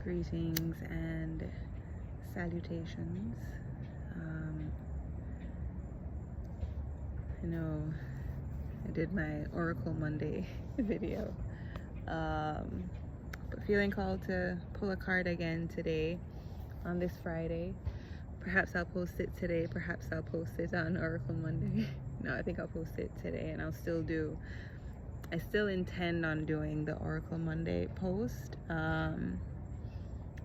Greetings and salutations. I know I did my Oracle Monday video, but feeling called to pull a card again today on this Friday. Perhaps I'll post it today, perhaps I'll post it on Oracle Monday. No, I think I'll post it today, and I still intend on doing the Oracle Monday post.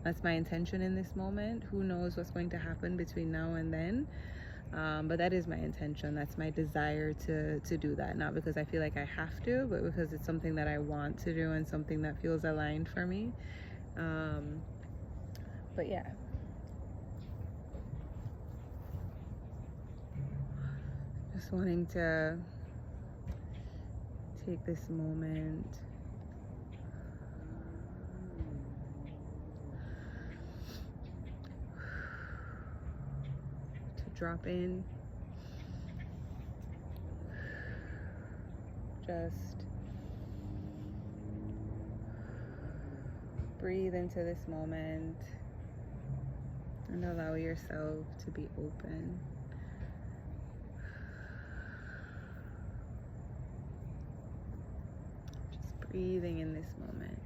That's my intention in this moment. Who knows what's going to happen between now and then, but that is my intention. That's my desire to do that, not because I feel like I have to, but because it's something that I want to do and something that feels aligned for me. But yeah, just wanting to take this moment to drop in, just breathe into this moment and allow yourself to be open. Just breathing in this moment.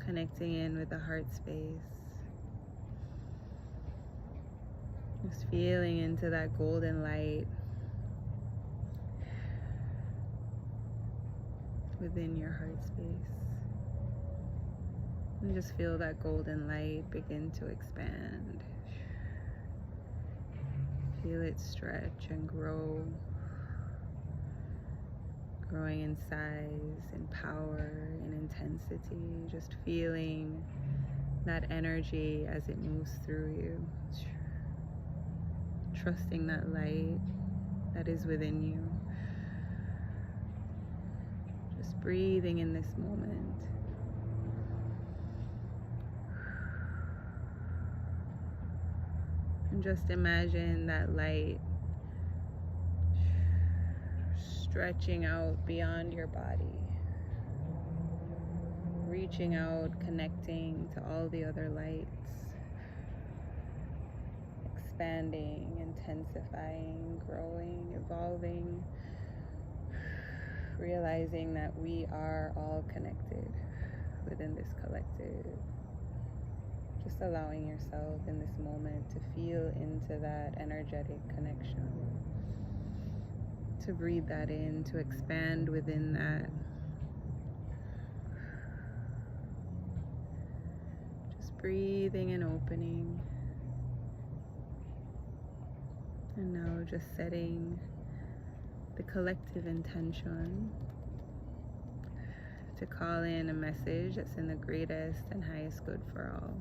Connecting in with the heart space. Just feeling into that golden light within your heart space. And just feel that golden light begin to expand. Feel it stretch and grow. Growing in size, in power, in intensity. Just feeling that energy as it moves through you. Trusting that light that is within you. Just breathing in this moment. And just imagine that light stretching out beyond your body, reaching out, connecting to all the other lights, expanding, intensifying, growing, evolving, realizing that we are all connected within this collective. Just allowing yourself in this moment to feel into that energetic connection, to breathe that in, to expand within that. Just breathing and opening. And now just setting the collective intention to call in a message that's in the greatest and highest good for all.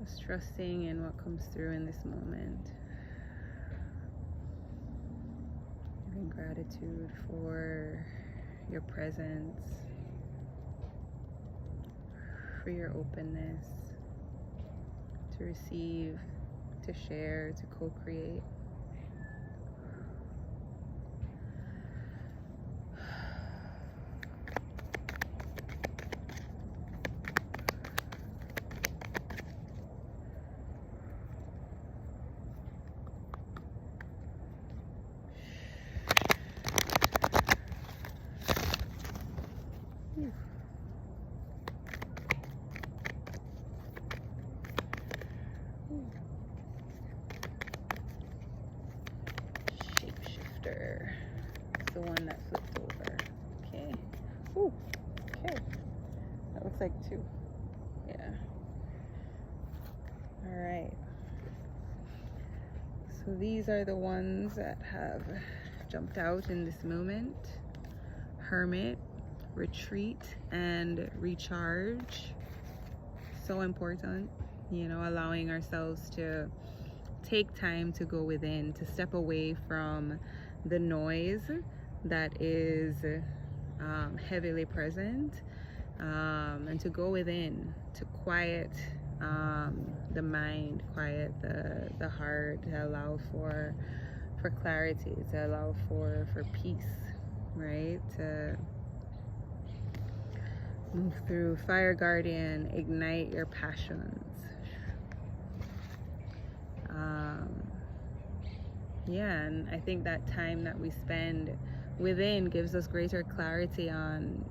Just trusting in what comes through in this moment. Giving gratitude for your presence, for your openness to receive, to share, to co-create. Shapeshifter. It's the one that flipped over. Okay. Ooh. Okay. That looks like 2. Yeah. Alright. So these are the ones that have jumped out in this moment. Hermit, retreat, and recharge. So important, you know, allowing ourselves to take time to go within, to step away from the noise that is heavily present, and to go within, to quiet the mind, quiet the heart, to allow for clarity, to allow for peace, right? To move through Fire Guardian, ignite your passions. Yeah, and I think that time that we spend within gives us greater clarity on,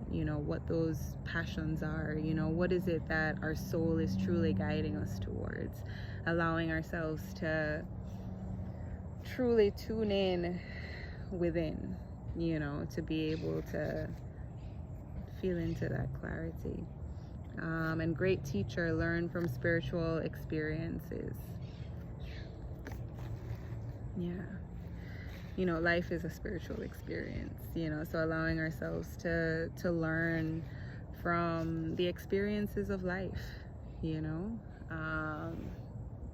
what those passions are. What is it that our soul is truly guiding us towards, allowing ourselves to truly tune in within, to be able to feel into that clarity. And great teacher, learn from spiritual experiences. Yeah. Life is a spiritual experience, so allowing ourselves to learn from the experiences of life.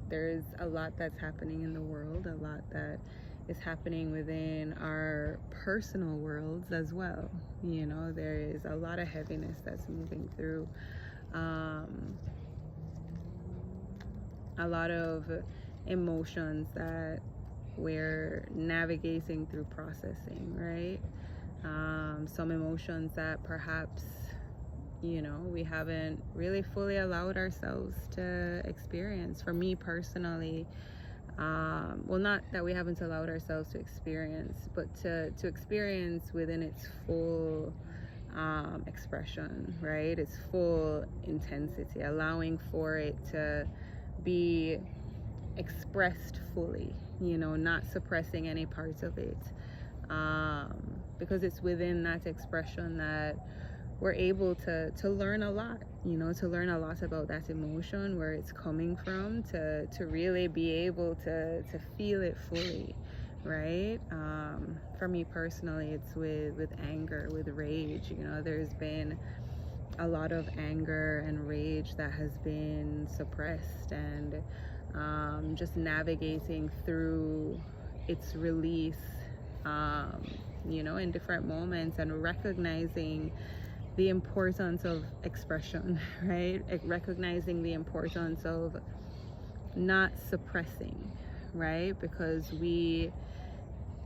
There's a lot that's happening in the world, a lot that is happening within our personal worlds as well. There is a lot of heaviness that's moving through, a lot of emotions that we're navigating through processing, right? Some emotions that perhaps, we haven't really fully allowed ourselves to experience. For me personally, well, not that we haven't allowed ourselves to experience, but to experience within its full expression, right? Its full intensity, allowing for it to be expressed fully, not suppressing any parts of it, because it's within that expression that we're able to learn a lot, to learn a lot about that emotion, where it's coming from, to really be able to feel it fully, right? For me personally, it's with anger, with rage. There's been a lot of anger and rage that has been suppressed, and just navigating through its release, in different moments, and recognizing the importance of expression, right? Recognizing the importance of not suppressing, right? Because we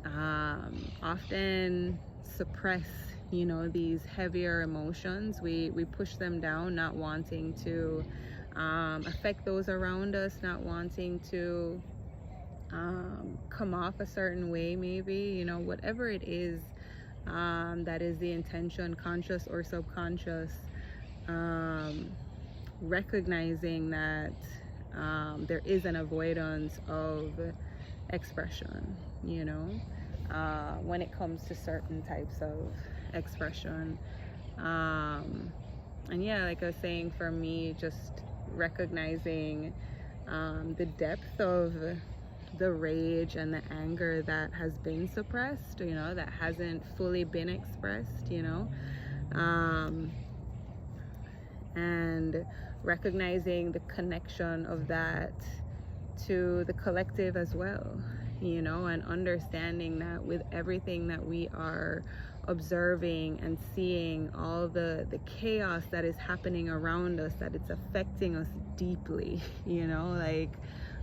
often suppress, these heavier emotions. We push them down, not wanting to affect those around us, not wanting to come off a certain way, maybe, whatever it is. That is the intention, conscious or subconscious. Recognizing that there is an avoidance of expression, when it comes to certain types of expression. And yeah, like I was saying, for me, just recognizing the depth of the rage and the anger that has been suppressed, that hasn't fully been expressed, and recognizing the connection of that to the collective as well, and understanding that with everything that we are observing and seeing, all the chaos that is happening around us, that it's affecting us deeply,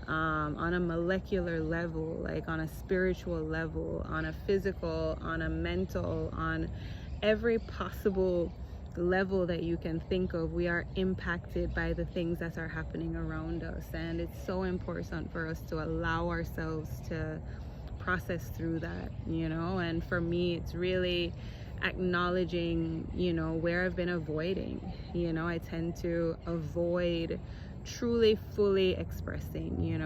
on a molecular level, like on a spiritual level, on a physical, on a mental, on every possible level that you can think of. We are impacted by the things that are happening around us, and it's so important for us to allow ourselves to process through that, and for me, it's really acknowledging, where I've been avoiding. I tend to avoid truly fully expressing. You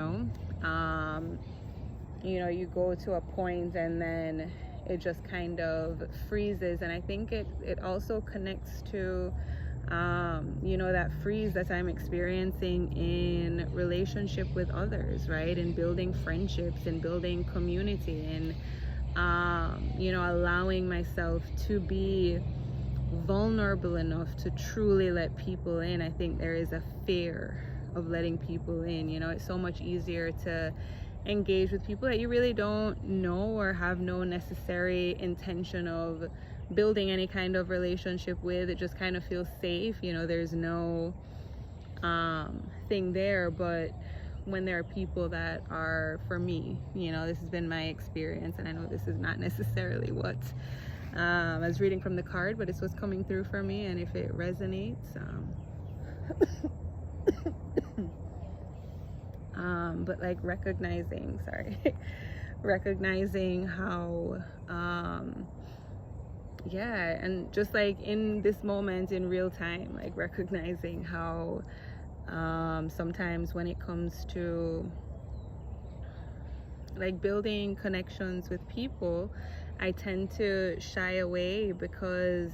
go to a point and then it just kind of freezes, and I think it also connects to that freeze that I'm experiencing in relationship with others, right? In building friendships, in building community, and allowing myself to be vulnerable enough to truly let people in. I think there is a fear of letting people in. It's so much easier to engage with people that you really don't know or have no necessary intention of building any kind of relationship with. It just kind of feels safe. There's no thing there. But when there are people that are, for me, this has been my experience, and I know this is not necessarily what I was reading from the card, but it's what's coming through for me, and if it resonates, but like recognizing, recognizing how, yeah, and just like in this moment in real time, like recognizing how sometimes when it comes to like building connections with people, I tend to shy away because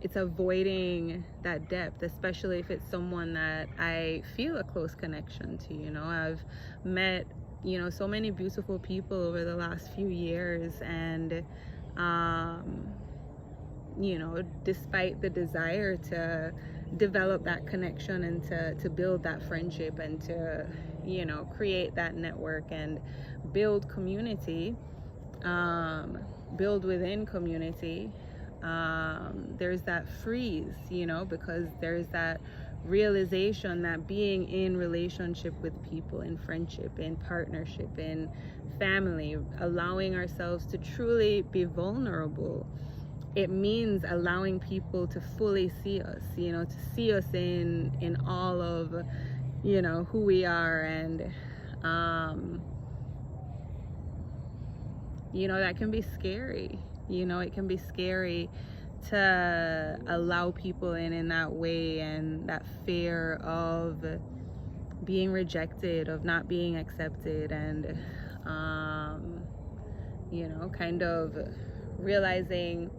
it's avoiding that depth, especially if it's someone that I feel a close connection to. You know, I've met, you know, so many beautiful people over the last few years, and you know, despite the desire to develop that connection and to build that friendship and to, you know, create that network and build community, build within community, there's that freeze, you know, because there's that realization that being in relationship with people, in friendship, in partnership, in family, allowing ourselves to truly be vulnerable, it means allowing people to fully see us, you know, to see us in all of, you know, who we are. And you know, that can be scary. You know, it can be scary to allow people in that way, and that fear of being rejected, of not being accepted, and you know, kind of realizing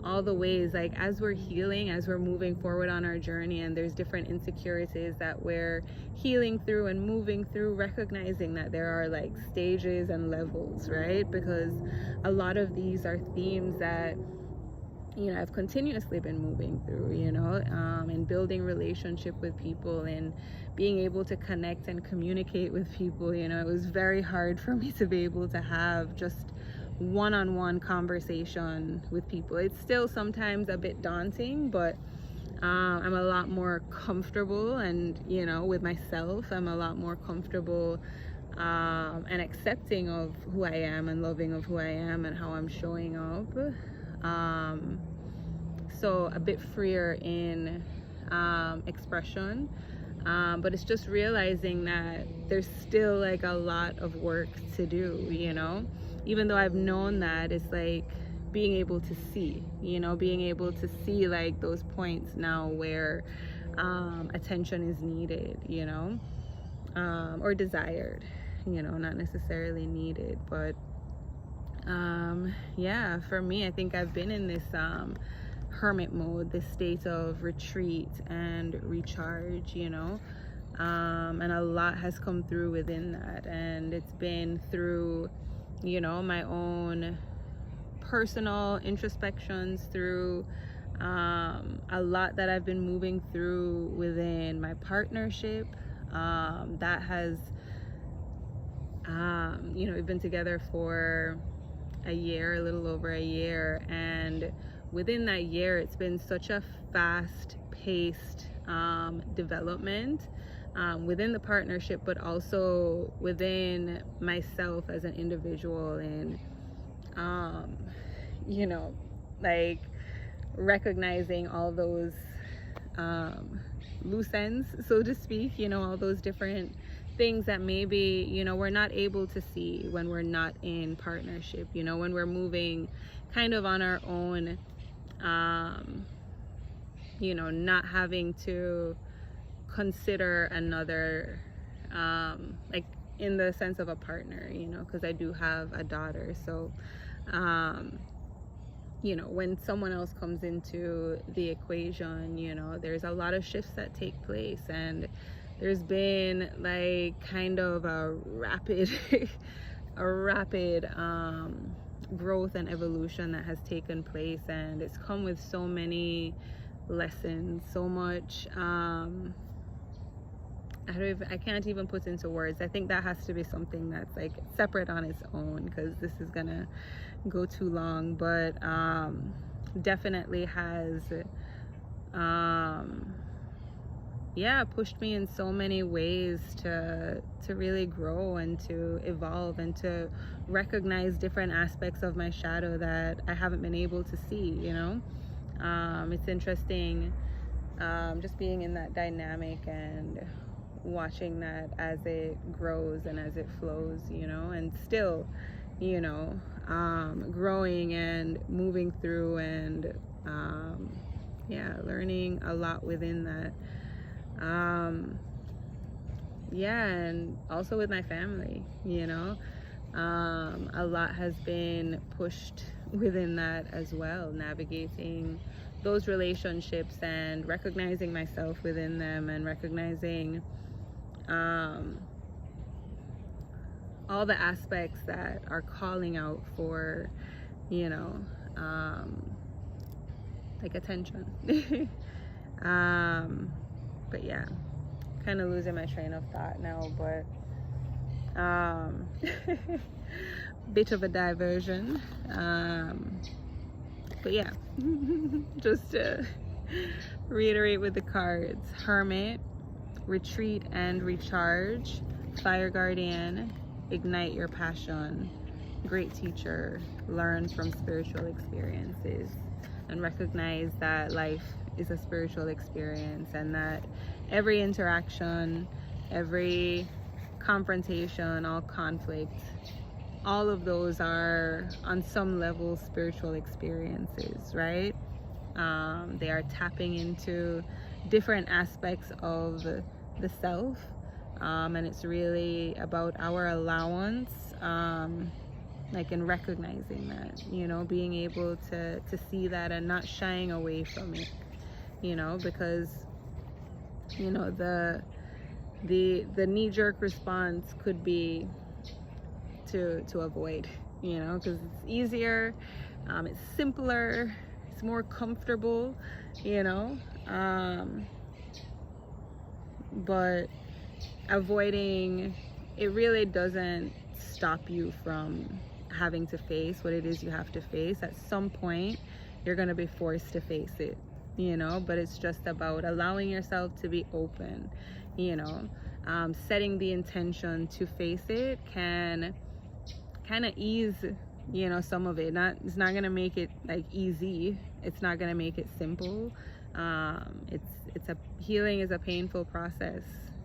all the ways, like as we're healing, as we're moving forward on our journey, and there's different insecurities that we're healing through and moving through, recognizing that there are like stages and levels, right? Because a lot of these are themes that, you know, I've continuously been moving through, you know, and building relationship with people and being able to connect and communicate with people. You know, it was very hard for me to be able to have just one-on-one conversation with people. It's still sometimes a bit daunting, but I'm a lot more comfortable, and, you know, with myself, I'm a lot more comfortable and accepting of who I am and loving of who I am and how I'm showing up. So a bit freer in expression, but it's just realizing that there's still like a lot of work to do, you know. Even though I've known that, it's like being able to see, you know, being able to see like those points now where attention is needed, you know, or desired, you know, not necessarily needed. But yeah, for me, I think I've been in this hermit mode, this state of retreat and recharge, you know, and a lot has come through within that, and it's been through, you know, my own personal introspections, through a lot that I've been moving through within my partnership, that has you know, we've been together for a year, a little over a year, and within that year it's been such a fast-paced development within the partnership, but also within myself as an individual, and you know, like recognizing all those loose ends, so to speak, you know, all those different things that maybe, you know, we're not able to see when we're not in partnership, you know, when we're moving kind of on our own, you know, not having to consider another, like in the sense of a partner, you know, because I do have a daughter. So you know, when someone else comes into the equation, you know, there's a lot of shifts that take place, and there's been like kind of a rapid growth and evolution that has taken place, and it's come with so many lessons, so much I can't even put into words. I think that has to be something that's like separate on its own, because this is gonna go too long. But definitely has yeah, pushed me in so many ways to really grow and to evolve and to recognize different aspects of my shadow that I haven't been able to see, you know. It's interesting, just being in that dynamic and watching that as it grows and as it flows, you know, and still, you know, growing and moving through and yeah, learning a lot within that. Yeah, and also with my family, you know, a lot has been pushed within that as well, navigating those relationships and recognizing myself within them and recognizing all the aspects that are calling out for, you know, like attention. But yeah, kind of losing my train of thought now, but bit of a diversion. But yeah, just to reiterate with the cards: Hermit, retreat and recharge; Fire Guardian, ignite your passion; great teacher, learn from spiritual experiences and recognize that life is a spiritual experience, and that every interaction, every confrontation, all conflict, all of those are on some level spiritual experiences, right? They are tapping into different aspects of the self, and it's really about our allowance, like in recognizing that, you know, being able to see that and not shying away from it, you know, because, you know, the knee-jerk response could be to avoid, you know, because it's easier, it's simpler, it's more comfortable, you know, but avoiding it really doesn't stop you from having to face what it is you have to face. At some point you're going to be forced to face it, you know, but it's just about allowing yourself to be open, you know. Setting the intention to face it can kind of ease, you know, some of it. It's not going to make it like easy, it's not going to make it simple. It's a healing is a painful process,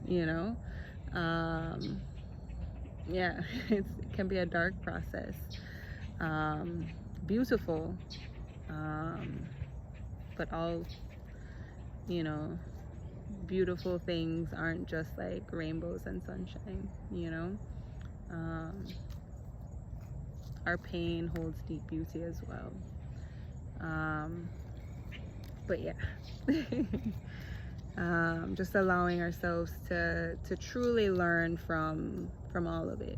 you know. Yeah, it can be a dark process, beautiful, but all, you know, beautiful things aren't just like rainbows and sunshine, you know. Our pain holds deep beauty as well. But yeah, just allowing ourselves to truly learn from all of it,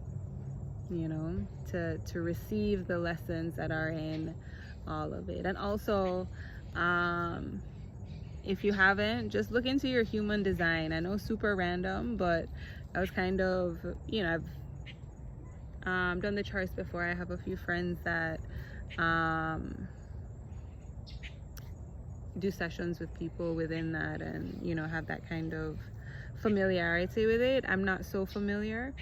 you know, to receive the lessons that are in all of it. And also, if you haven't, just look into your human design. I know, super random, but I was kind of, you know, I've done the charts before. I have a few friends that do sessions with people within that, and, you know, have that kind of familiarity with it. I'm not so familiar,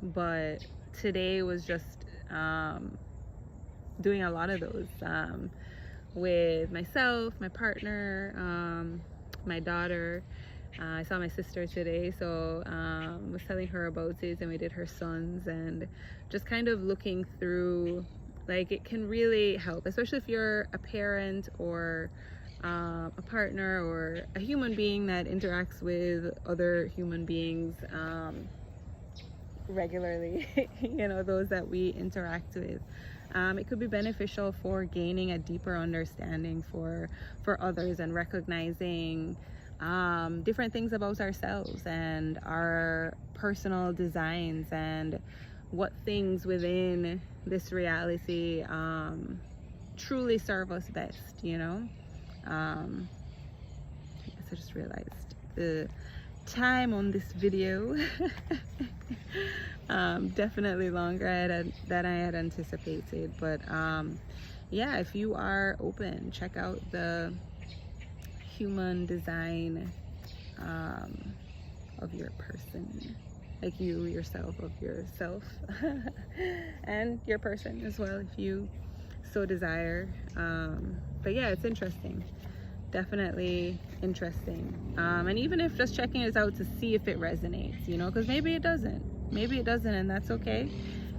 but today was just doing a lot of those with myself, my partner, my daughter. I saw my sister today, so was telling her about it, and we did her sons, and just kind of looking through, like, it can really help, especially if you're a parent or a partner or a human being that interacts with other human beings regularly, you know, those that we interact with. It could be beneficial for gaining a deeper understanding for others, and recognizing different things about ourselves and our personal designs, and what things within this reality truly serve us best, you know. I just realized the time on this video definitely longer than I had anticipated, but yeah, if you are open, check out the human design of your person, like you yourself, of yourself, and your person as well, if you so desire. But yeah, it's interesting, definitely interesting. And even if just checking it out to see if it resonates, you know, because maybe it doesn't, and that's okay,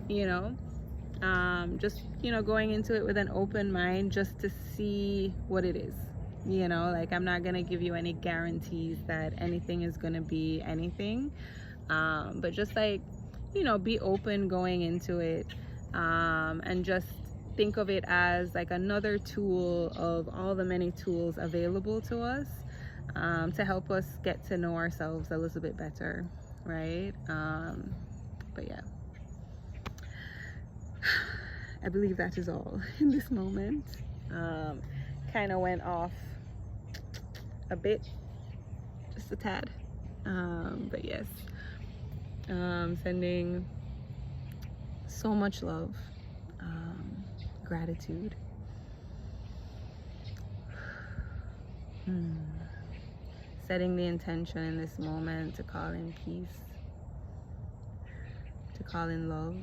you know. Just, you know, going into it with an open mind just to see what it is, you know. Like, I'm not gonna give you any guarantees that anything is gonna be anything, but just, like, you know, be open going into it, and just think of it as like another tool of all the many tools available to us, to help us get to know ourselves a little bit better, right? But yeah, I believe that is all in this moment. Kind of went off a bit, just a tad, but yes, sending so much love, gratitude, setting the intention in this moment to call in peace, to call in love,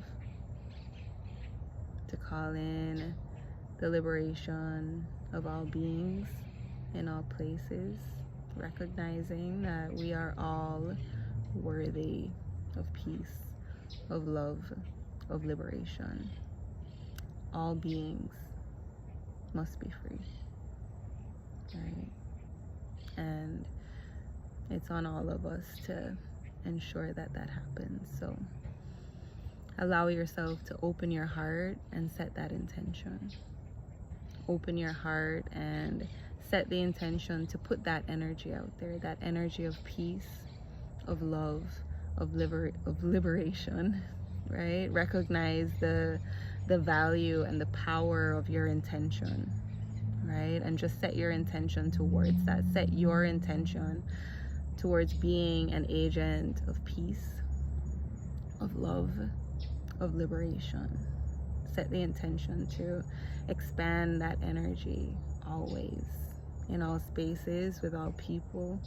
to call in the liberation of all beings in all places, recognizing that we are all worthy of peace, of love, of liberation. All beings must be free, right? And it's on all of us to ensure that that happens. So allow yourself to open your heart and set that intention. Open your heart and set the intention to put that energy out there, that energy of peace, of love, of liberation, right? Recognize the value and the power of your intention, right? And just set your intention towards that. Set your intention towards being an agent of peace, of love, of liberation. Set the intention to expand that energy always, in all spaces, with all people.